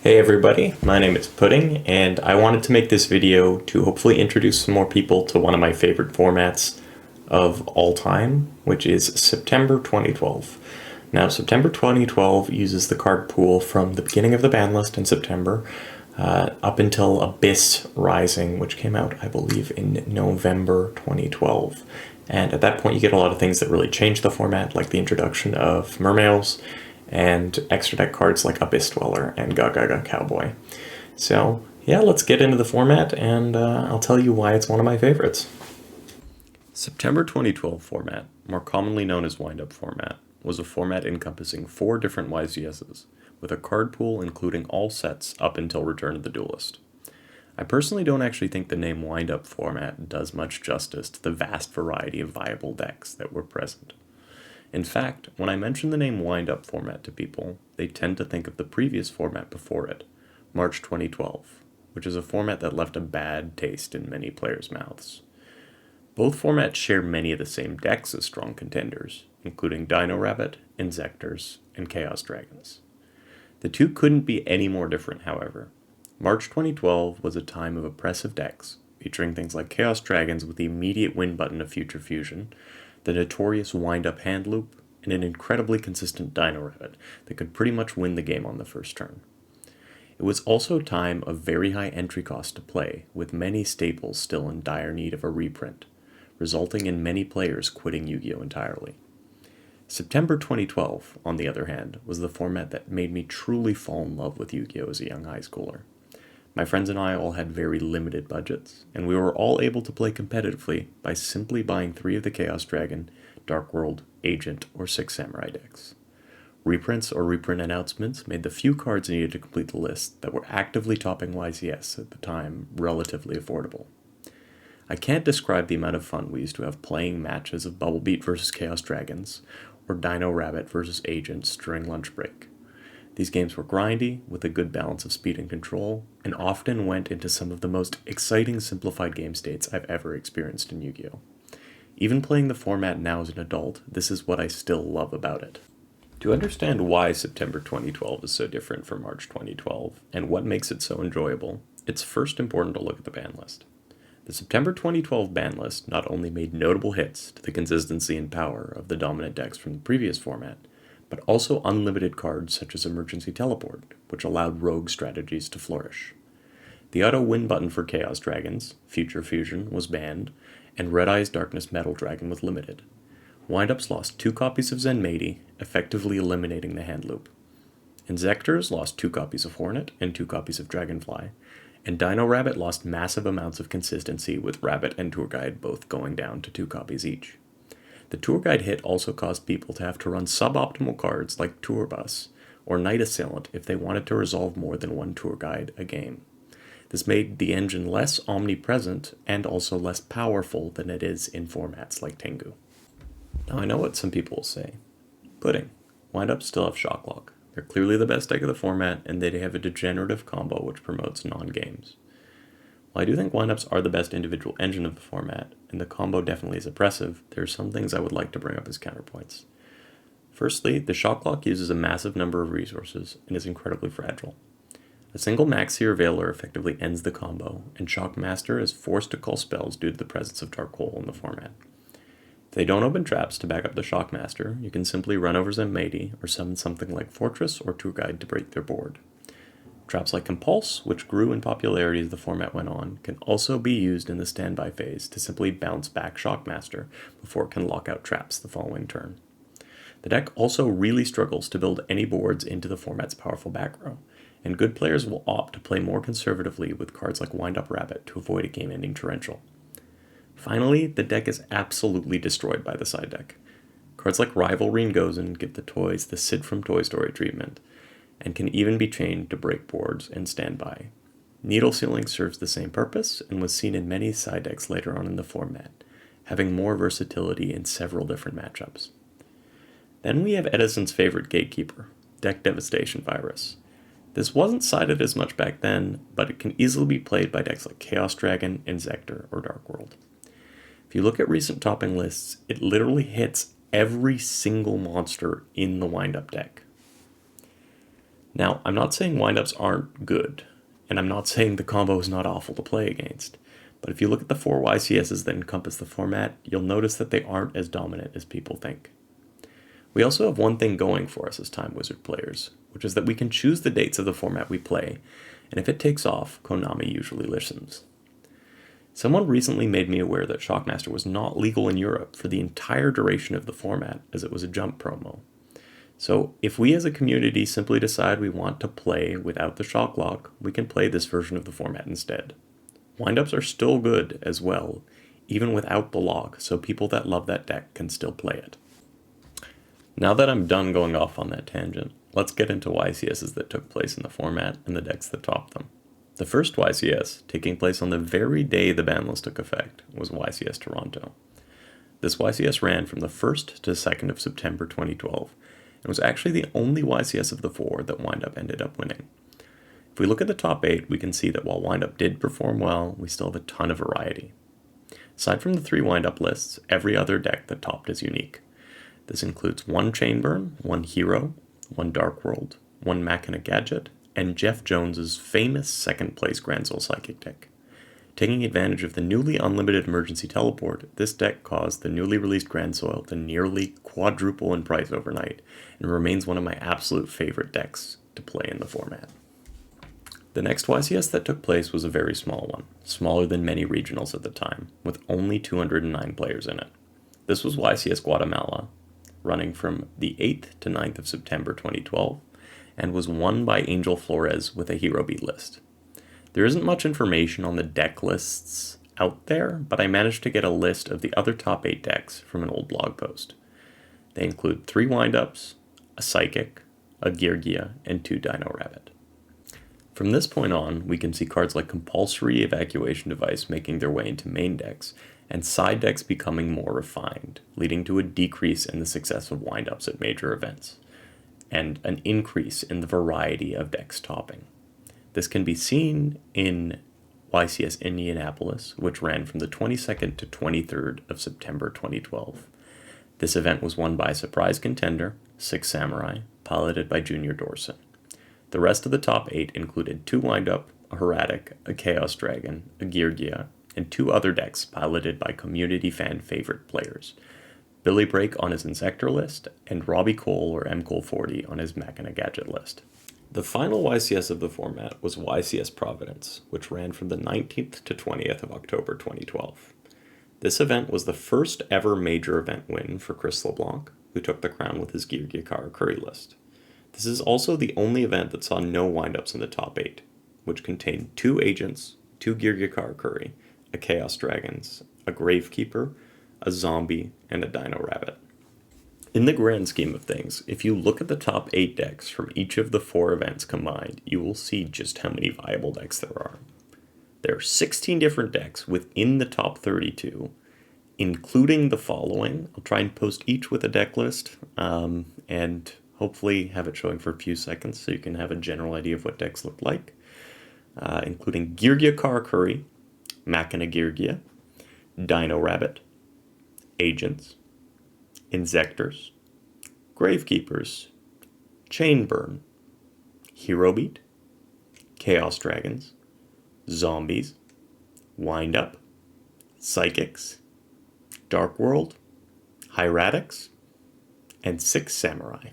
Hey everybody, my name is Pudding, and I wanted to make this video to hopefully introduce some more people to one of my favorite formats of all time, which is September 2012. Now, September 2012 uses the card pool from the beginning of the ban list in September up until Abyss Rising, which came out, I believe, in November 2012. And at that point, you get a lot of things that really change the format, like the introduction of Mermails, and extra deck cards like Abyss Dweller and Gaga Cowboy. So yeah, let's get into the format, and I'll tell you why it's one of my favorites. September 2012 format, more commonly known as wind-up format, was a format encompassing 4 different YZSs, with a card pool including all sets up until Return of the Duelist. I personally don't actually think the name wind-up format does much justice to the vast variety of viable decks that were present. In fact, when I mention the name wind-up format to people, they tend to think of the previous format before it, March 2012, which is a format that left a bad taste in many players' mouths. Both formats share many of the same decks as strong contenders, including Dino Rabbit, Insectors, and Chaos Dragons. The two couldn't be any more different, however. March 2012 was a time of oppressive decks, featuring things like Chaos Dragons with the immediate win button of Future Fusion, the notorious wind-up hand loop, and an incredibly consistent Dino Rabbit that could pretty much win the game on the first turn. It was also a time of very high entry cost to play, with many staples still in dire need of a reprint, resulting in many players quitting Yu-Gi-Oh! Entirely. September 2012, on the other hand, was the format that made me truly fall in love with Yu-Gi-Oh! As a young high schooler. My friends and I all had very limited budgets, and we were all able to play competitively by simply buying 3 of the Chaos Dragon, Dark World, Agent, or 6 Samurai decks. Reprints or reprint announcements made the few cards needed to complete the list that were actively topping YZS at the time relatively affordable. I can't describe the amount of fun we used to have playing matches of Bubble Beat vs Chaos Dragons, or Dino Rabbit vs Agents during lunch break. These games were grindy, with a good balance of speed and control, and often went into some of the most exciting simplified game states I've ever experienced in Yu-Gi-Oh! Even playing the format now as an adult, this is what I still love about it. To understand why September 2012 is so different from March 2012, and what makes it so enjoyable, it's first important to look at the ban list. The September 2012 ban list not only made notable hits to the consistency and power of the dominant decks from the previous format, but also unlimited cards such as Emergency Teleport, which allowed rogue strategies to flourish. The auto win button for Chaos Dragons, Future Fusion, was banned, and Red Eye's Darkness Metal Dragon was limited. Windups lost 2 copies of Zen Meidi, effectively eliminating the hand loop. Insectors lost 2 copies of Hornet and 2 copies of Dragonfly, and Dino Rabbit lost massive amounts of consistency, with Rabbit and Tour Guide both going down to 2 copies each. The Tour Guide hit also caused people to have to run suboptimal cards like Tour Bus or Night Assailant if they wanted to resolve more than 1 Tour Guide a game. This made the engine less omnipresent and also less powerful than it is in formats like Tengu. Now I know what some people will say. Pudding. Windups still have Shocklock. They're clearly the best deck of the format, and they have a degenerative combo which promotes non-games. While I do think windups are the best individual engine of the format, and the combo definitely is oppressive, there are some things I would like to bring up as counterpoints. Firstly, the Shocklock uses a massive number of resources and is incredibly fragile. A single Maxi or Veiler effectively ends the combo, and Shockmaster is forced to call spells due to the presence of Dark Hole in the format. If they don't open traps to back up the Shockmaster, you can simply run over Zen Meidi or summon something like Fortress or Tour Guide to break their board. Traps like Compulse, which grew in popularity as the format went on, can also be used in the standby phase to simply bounce back Shockmaster before it can lock out traps the following turn. The deck also really struggles to build any boards into the format's powerful back row, and good players will opt to play more conservatively with cards like Wind-Up Rabbit to avoid a game-ending torrential. Finally, the deck is absolutely destroyed by the side deck. Cards like Rivalry and Gozen give the toys the Sid from Toy Story treatment, and can even be chained to break boards and standby. Needle Sealing serves the same purpose and was seen in many side decks later on in the format, having more versatility in several different matchups. Then we have Edison's favorite gatekeeper, Deck Devastation Virus. This wasn't cited as much back then, but it can easily be played by decks like Chaos Dragon, Insector, or Dark World. If you look at recent topping lists, it literally hits every single monster in the wind-up deck. Now, I'm not saying windups aren't good, and I'm not saying the combo is not awful to play against, but if you look at the 4 YCSs that encompass the format, you'll notice that they aren't as dominant as people think. We also have one thing going for us as Time Wizard players, which is that we can choose the dates of the format we play, and if it takes off, Konami usually listens. Someone recently made me aware that Shockmaster was not legal in Europe for the entire duration of the format, as it was a jump promo. So if we as a community simply decide we want to play without the shock lock, we can play this version of the format instead. Windups are still good as well, even without the lock, so people that love that deck can still play it. Now that I'm done going off on that tangent, let's get into YCSs that took place in the format and the decks that topped them. The first YCS, taking place on the very day the ban list took effect, was YCS Toronto. This YCS ran from the 1st to 2nd of September 2012, and was actually the only YCS of the 4 that Windup ended up winning. If we look at the top 8, we can see that while Windup did perform well, we still have a ton of variety. Aside from the 3 Windup lists, every other deck that topped is unique. This includes 1 Chainburn, 1 Hero, 1 Dark World, 1 Machina Gadget, and Jeff Jones's famous second place Grand Soul Psychic deck. Taking advantage of the newly unlimited emergency teleport, this deck caused the newly released Grand Soil to nearly quadruple in price overnight, and remains one of my absolute favorite decks to play in the format. The next YCS that took place was a very small one, smaller than many regionals at the time, with only 209 players in it. This was YCS Guatemala, running from the 8th to 9th of September 2012, and was won by Angel Flores with a hero beat list. There isn't much information on the deck lists out there, but I managed to get a list of the other top 8 decks from an old blog post. They include 3 Windups, a Psychic, a Yugioh, and 2 Dino Rabbit. From this point on, we can see cards like Compulsory Evacuation Device making their way into main decks, and side decks becoming more refined, leading to a decrease in the success of windups at major events, and an increase in the variety of decks topping. This can be seen in YCS Indianapolis, which ran from the 22nd to 23rd of September 2012. This event was won by a surprise contender, Six Samurai, piloted by Junior Dorson. The rest of the top 8 included 2 Windup, a Heretic, a Chaos Dragon, a Yugioh, and 2 other decks piloted by community fan favorite players, Billy Brake on his Insector list, and Robbie Cole or MCole40 on his Machina Gadget list. The final YCS of the format was YCS Providence, which ran from the 19th to 20th of October 2012. This event was the first ever major event win for Chris LeBlanc, who took the crown with his Yugioh Karakuri list. This is also the only event that saw no windups in the top 8, which contained 2 Agents, 2 Yugioh Karakuri, a Chaos Dragons, a Gravekeeper, a Zombie, and a Dino Rabbit. In the grand scheme of things, if you look at the top 8 decks from each of the 4 events combined, you will see just how many viable decks there are. There are 16 different decks within the top 32, including the following. I'll try and post each with a deck list, and hopefully have it showing for a few seconds so you can have a general idea of what decks look like, including Yugioh Karakuri, Machina Yugioh, Dino Rabbit, Agents, Insectors, Gravekeepers, Chainburn, Hero Beat, Chaos Dragons, Zombies, Windup, Psychics, Dark World, Hieratics, and 6 Samurai.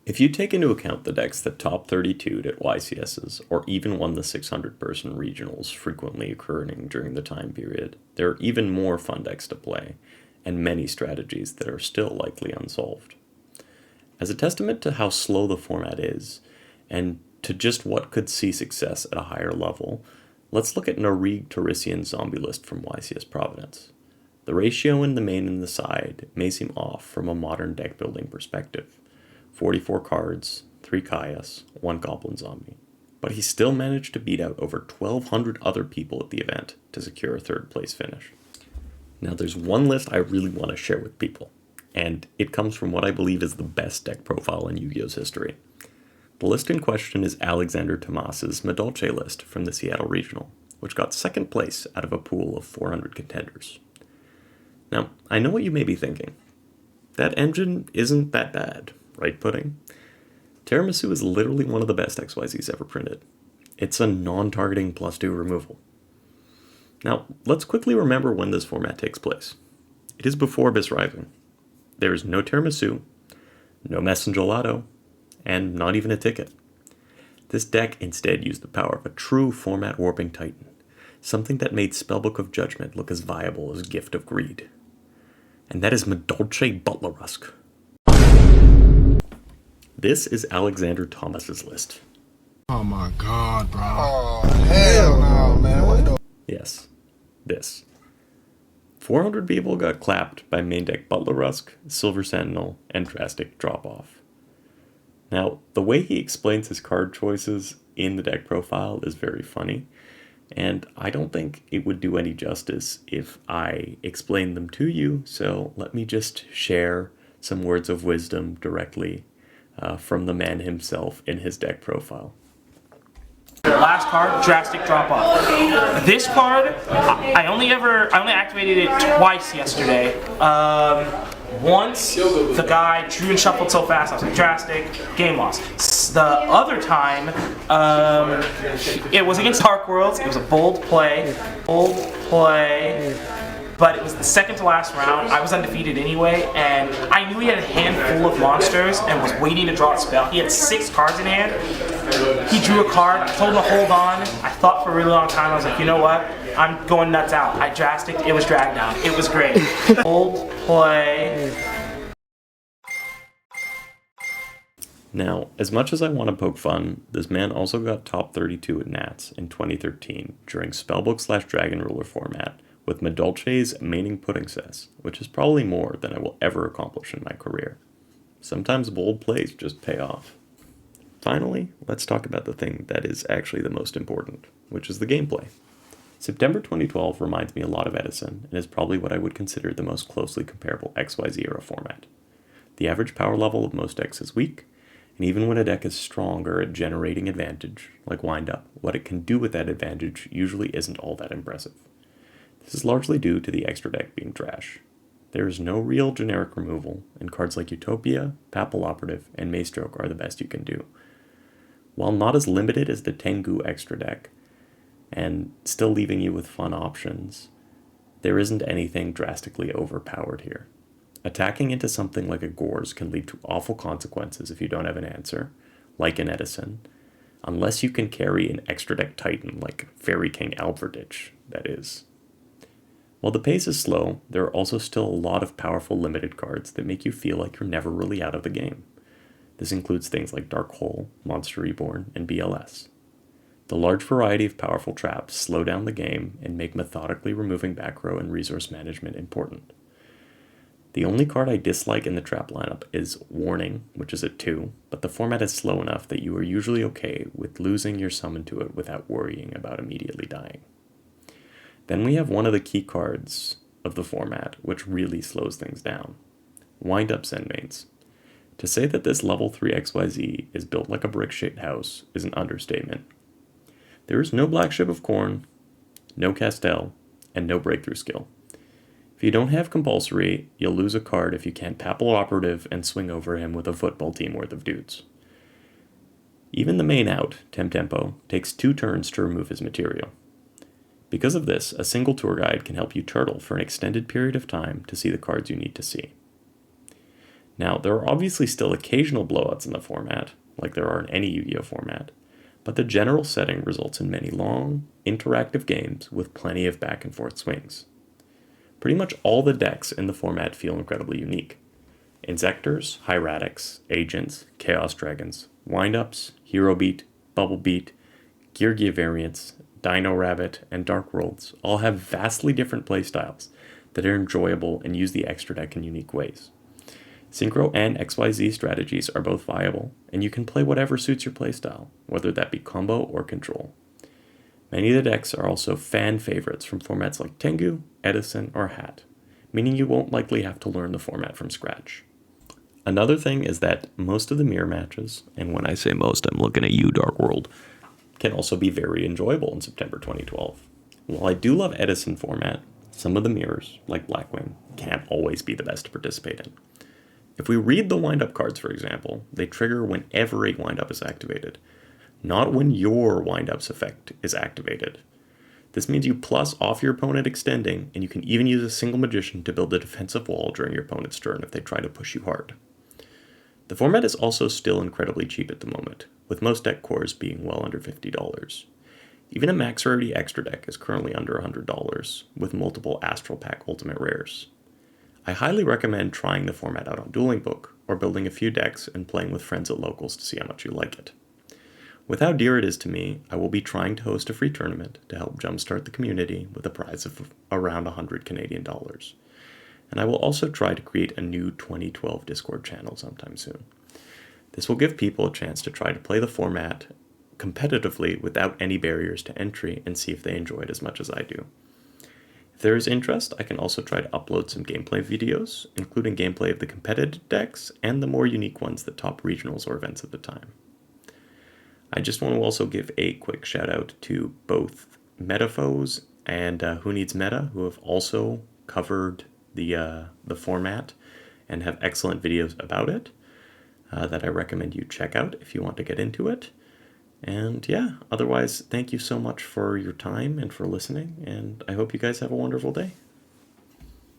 If you take into account the decks that top 32'd at YCSs, or even won the 600-person regionals frequently occurring during the time period, there are even more fun decks to play, and many strategies that are still likely unsolved. As a testament to how slow the format is, and to just what could see success at a higher level, let's look at Narig Torisian's zombie list from YCS Providence. The ratio in the main and the side may seem off from a modern deck building perspective. 44 cards, 3 Kaias, 1 Goblin Zombie. But he still managed to beat out over 1,200 other people at the event to secure a 3rd place finish. Now there's one list I really want to share with people, and it comes from what I believe is the best deck profile in Yu-Gi-Oh's history. The list in question is Alexander Tomas's Madolche list from the Seattle Regional, which got 2nd place out of a pool of 400 contenders. Now, I know what you may be thinking. That engine isn't that bad, right, Pudding? Tiramisu is literally one of the best XYZs ever printed. It's a non-targeting +2 removal. Now, let's quickly remember when this format takes place. It is before Abyss Rising. There is no Tiramisu, no Mess and Gelato, and not even a ticket. This deck instead used the power of a true format warping titan, something that made Spellbook of Judgment look as viable as Gift of Greed. And that is Madolche Butler-Rusk. This is Alexander Thomas's list. Oh my god, bro. Oh, hell no, man. What the? Yes, this. 400 people got clapped by main deck Butler-Rusk, Silver Sentinel, and Drastic Drop-Off. Now, the way he explains his card choices in the deck profile is very funny, and I don't think it would do any justice if I explained them to you, so let me just share some words of wisdom directly from the man himself in his deck profile. Last card, Drastic Drop Off. This card, I only activated it twice yesterday. Once, the guy drew and shuffled so fast, I was like, Drastic, game loss. The other time, it was against Dark Worlds, it was a bold play, but it was the second to last round. I was undefeated anyway, and I knew he had a handful of monsters and was waiting to draw a spell. He had 6 cards in hand. He drew a card. I told him to hold on. I thought for a really long time. I was like, you know what? I'm going nuts out. I Drastic. It was drag down. It was great. Bold play. Now, as much as I want to poke fun, this man also got top 32 at Nats in 2013 during Spellbook/Dragon Ruler format, with Madolche's maining Pudding Cess, which is probably more than I will ever accomplish in my career. Sometimes bold plays just pay off. Finally, let's talk about the thing that is actually the most important, which is the gameplay. September 2012 reminds me a lot of Edison, and is probably what I would consider the most closely comparable XYZ era format. The average power level of most decks is weak, and even when a deck is stronger at generating advantage, like Wind Up, what it can do with that advantage usually isn't all that impressive. This is largely due to the extra deck being trash. There is no real generic removal, and cards like Utopia, Papal Operative, and Maystroke are the best you can do. While not as limited as the Tengu extra deck, and still leaving you with fun options, there isn't anything drastically overpowered here. Attacking into something like a Gorz can lead to awful consequences if you don't have an answer, like in Edison, unless you can carry an extra deck Titan like Fairy King Alverditch, that is. While the pace is slow, there are also still a lot of powerful limited cards that make you feel like you're never really out of the game. This includes things like Dark Hole, Monster Reborn, and BLS. The large variety of powerful traps slow down the game and make methodically removing back row and resource management important. The only card I dislike in the trap lineup is Warning, which is at 2, but the format is slow enough that you are usually okay with losing your summon to it without worrying about immediately dying. Then we have one of the key cards of the format, which really slows things down. Wind Up Zenmaines. To say that this level 3 XYZ is built like a brick-shaped house is an understatement. There is no Black Ship of Corn, no Castell, and no breakthrough skill. If you don't have compulsory, you'll lose a card if you can't Papal Operative and swing over him with a football team worth of dudes. Even the main out, Tempo, takes 2 turns to remove his material. Because of this, a single tour guide can help you turtle for an extended period of time to see the cards you need to see. Now, there are obviously still occasional blowouts in the format, like there are in any Yu-Gi-Oh format, but the general setting results in many long, interactive games with plenty of back and forth swings. Pretty much all the decks in the format feel incredibly unique. Insectors, Hieratics, Agents, Chaos Dragons, Wind-Ups, Hero Beat, Bubble Beat, Gear Gear variants, Dino Rabbit, and Dark Worlds all have vastly different playstyles that are enjoyable and use the extra deck in unique ways. Synchro and XYZ strategies are both viable, and you can play whatever suits your playstyle, whether that be combo or control. Many of the decks are also fan favorites from formats like Tengu, Edison, or Hat, meaning you won't likely have to learn the format from scratch. Another thing is that most of the mirror matches, and when I say most, I'm looking at you, Dark World, can also be very enjoyable in September 2012. While I do love Edison format, some of the mirrors, like Blackwing, can't always be the best to participate in. If we read the wind-up cards, for example, they trigger whenever a wind-up is activated, not when your wind-up's effect is activated. This means you plus off your opponent extending, and you can even use a single magician to build a defensive wall during your opponent's turn if they try to push you hard. The format is also still incredibly cheap at the moment, with most deck cores being well under $50. Even a max rarity extra deck is currently under $100, with multiple Astral Pack Ultimate Rares. I highly recommend trying the format out on Dueling Book, or building a few decks and playing with friends at locals to see how much you like it. With how dear it is to me, I will be trying to host a free tournament to help jumpstart the community with a prize of around 100 Canadian dollars. And I will also try to create a new 2012 Discord channel sometime soon. This will give people a chance to try to play the format competitively without any barriers to entry and see if they enjoy it as much as I do. If there is interest, I can also try to upload some gameplay videos, including gameplay of the competitive decks and the more unique ones that top regionals or events at the time. I just want to also give a quick shout out to both Metafoes and Who Needs Meta, who have also covered the format and have excellent videos about it that I recommend you check out if you want to get into it. And yeah, otherwise, thank you so much for your time and for listening, and I hope you guys have a wonderful day.